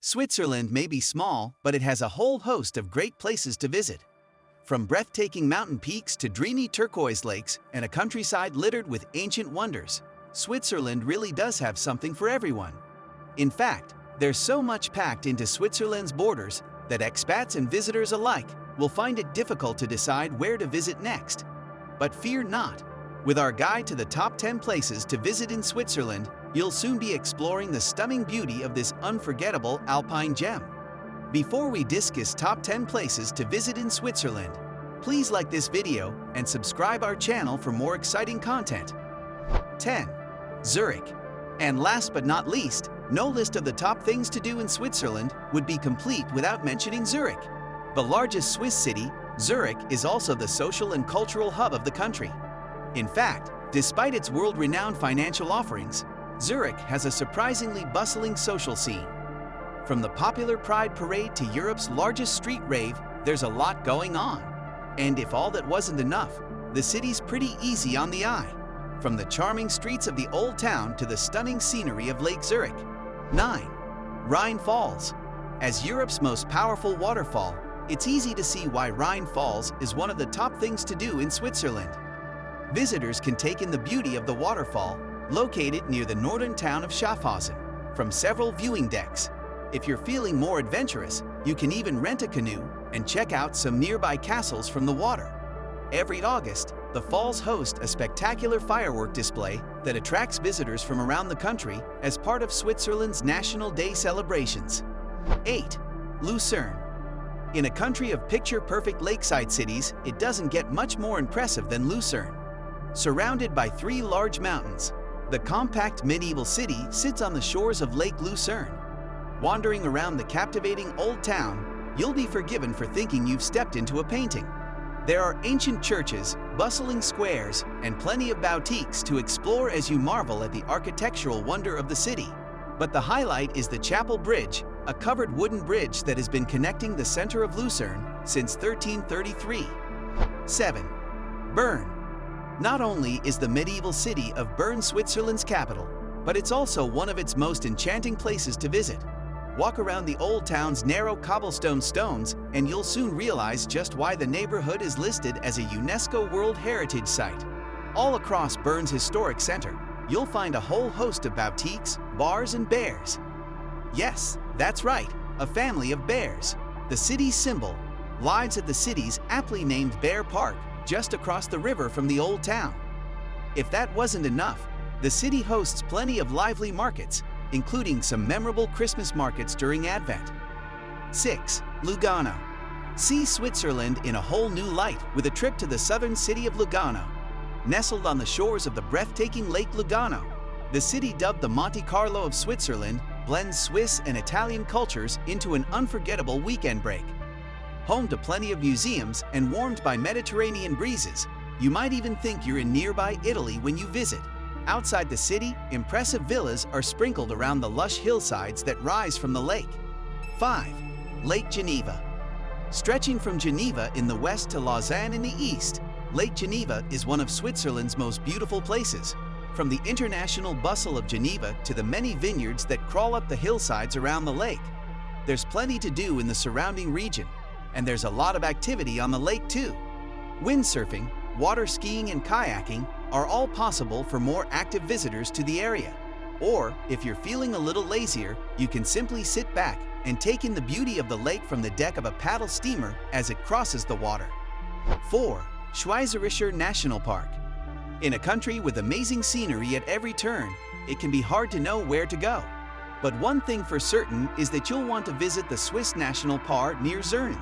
Switzerland may be small, but it has a whole host of great places to visit. From breathtaking mountain peaks to dreamy turquoise lakes and a countryside littered with ancient wonders, Switzerland really does have something for everyone. In fact, there's so much packed into Switzerland's borders that expats and visitors alike will find it difficult to decide where to visit next. But fear not. With our guide to the top 10 places to visit in Switzerland, you'll soon be exploring the stunning beauty of this unforgettable alpine gem. Before we discuss top 10 places to visit in Switzerland, please like this video and subscribe our channel for more exciting content. 10. Zurich. And last but not least, no list of the top things to do in Switzerland would be complete without mentioning Zurich. The largest Swiss city, Zurich is also the social and cultural hub of the country. In fact, despite its world-renowned financial offerings, Zurich has a surprisingly bustling social scene. From the popular Pride Parade to Europe's largest street rave, there's a lot going on. And if all that wasn't enough, the city's pretty easy on the eye. From the charming streets of the Old Town to the stunning scenery of Lake Zurich. 9. Rhine Falls. As Europe's most powerful waterfall, it's easy to see why Rhine Falls is one of the top things to do in Switzerland. Visitors can take in the beauty of the waterfall, located near the northern town of Schaffhausen, from several viewing decks. If you're feeling more adventurous, you can even rent a canoe and check out some nearby castles from the water. Every August, the falls host a spectacular firework display that attracts visitors from around the country as part of Switzerland's National Day celebrations. 8. Lucerne. In a country of picture-perfect lakeside cities, it doesn't get much more impressive than Lucerne. Surrounded by 3 large mountains, the compact medieval city sits on the shores of Lake Lucerne. Wandering around the captivating old town, you'll be forgiven for thinking you've stepped into a painting. There are ancient churches, bustling squares, and plenty of boutiques to explore as you marvel at the architectural wonder of the city. But the highlight is the Chapel Bridge, a covered wooden bridge that has been connecting the center of Lucerne since 1333. 7. Bern. Not only is the medieval city of Bern Switzerland's capital, but it's also one of its most enchanting places to visit. Walk around the old town's narrow cobblestone stones and you'll soon realize just why the neighborhood is listed as a UNESCO World Heritage Site. All across Bern's historic center, you'll find a whole host of boutiques, bars, and bears. Yes, that's right, a family of bears. The city's symbol lies at the city's aptly named Bear Park, just across the river from the old town. If that wasn't enough, the city hosts plenty of lively markets, including some memorable Christmas markets during Advent. 6. Lugano. See Switzerland in a whole new light with a trip to the southern city of Lugano. Nestled on the shores of the breathtaking Lake Lugano, the city dubbed the Monte Carlo of Switzerland blends Swiss and Italian cultures into an unforgettable weekend break. Home to plenty of museums and warmed by Mediterranean breezes, you might even think you're in nearby Italy when you visit. Outside the city, impressive villas are sprinkled around the lush hillsides that rise from the lake. 5. Lake Geneva. Stretching from Geneva in the west to Lausanne in the east, Lake Geneva is one of Switzerland's most beautiful places. From the international bustle of Geneva to the many vineyards that crawl up the hillsides around the lake, there's plenty to do in the surrounding region. And there's a lot of activity on the lake too. Windsurfing, water skiing, and kayaking are all possible for more active visitors to the area. Or, if you're feeling a little lazier, you can simply sit back and take in the beauty of the lake from the deck of a paddle steamer as it crosses the water. 4. Schweizerischer National Park. In a country with amazing scenery at every turn, it can be hard to know where to go. But one thing for certain is that you'll want to visit the Swiss National Park near Zurich.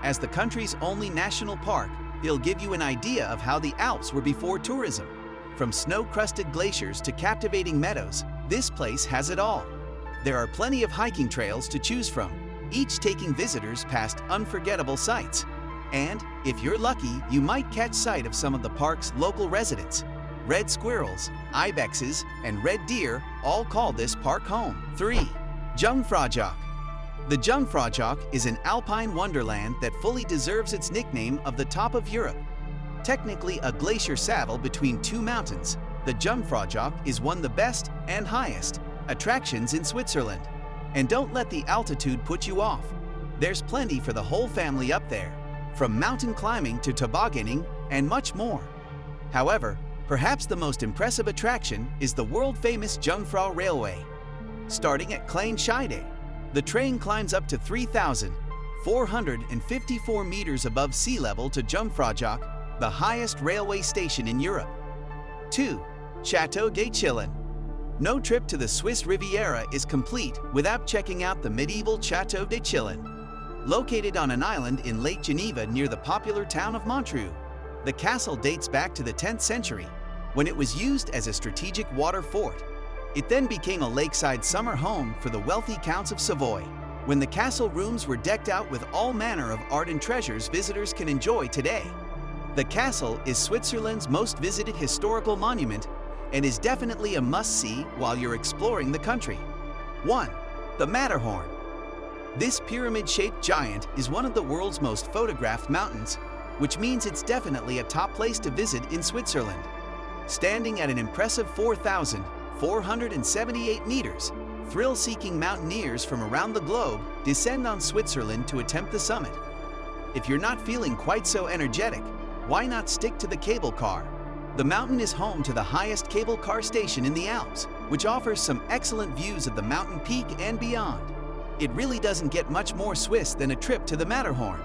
As the country's only national park, it'll give you an idea of how the Alps were before tourism. From snow-crusted glaciers to captivating meadows, this place has it all. There are plenty of hiking trails to choose from, each taking visitors past unforgettable sights. And, if you're lucky, you might catch sight of some of the park's local residents. Red squirrels, ibexes, and red deer all call this park home. 3. Jungfrau. The Jungfrau is an alpine wonderland that fully deserves its nickname of the top of Europe. Technically a glacier saddle between 2 mountains, the Jungfrau is one of the best and highest attractions in Switzerland. And don't let the altitude put you off. There's plenty for the whole family up there, from mountain climbing to tobogganing and much more. However, perhaps the most impressive attraction is the world-famous Jungfrau Railway. Starting at Kleinscheide, the train climbs up to 3,454 meters above sea level to Jungfrau, the highest railway station in Europe. 2. Chateau de Chillan. No trip to the Swiss Riviera is complete without checking out the medieval Chateau de Chillan. Located on an island in Lake Geneva near the popular town of Montreux, the castle dates back to the 10th century, when it was used as a strategic water fort. It then became a lakeside summer home for the wealthy counts of Savoy, when the castle rooms were decked out with all manner of art and treasures visitors can enjoy today. The castle is Switzerland's most visited historical monument and is definitely a must-see while you're exploring the country. 1. The Matterhorn. This pyramid-shaped giant is one of the world's most photographed mountains, which means it's definitely a top place to visit in Switzerland. Standing at an impressive 4,478 meters, thrill-seeking mountaineers from around the globe descend on Switzerland to attempt the summit. If you're not feeling quite so energetic, why not stick to the cable car? The mountain is home to the highest cable car station in the Alps, which offers some excellent views of the mountain peak and beyond. It really doesn't get much more Swiss than a trip to the Matterhorn.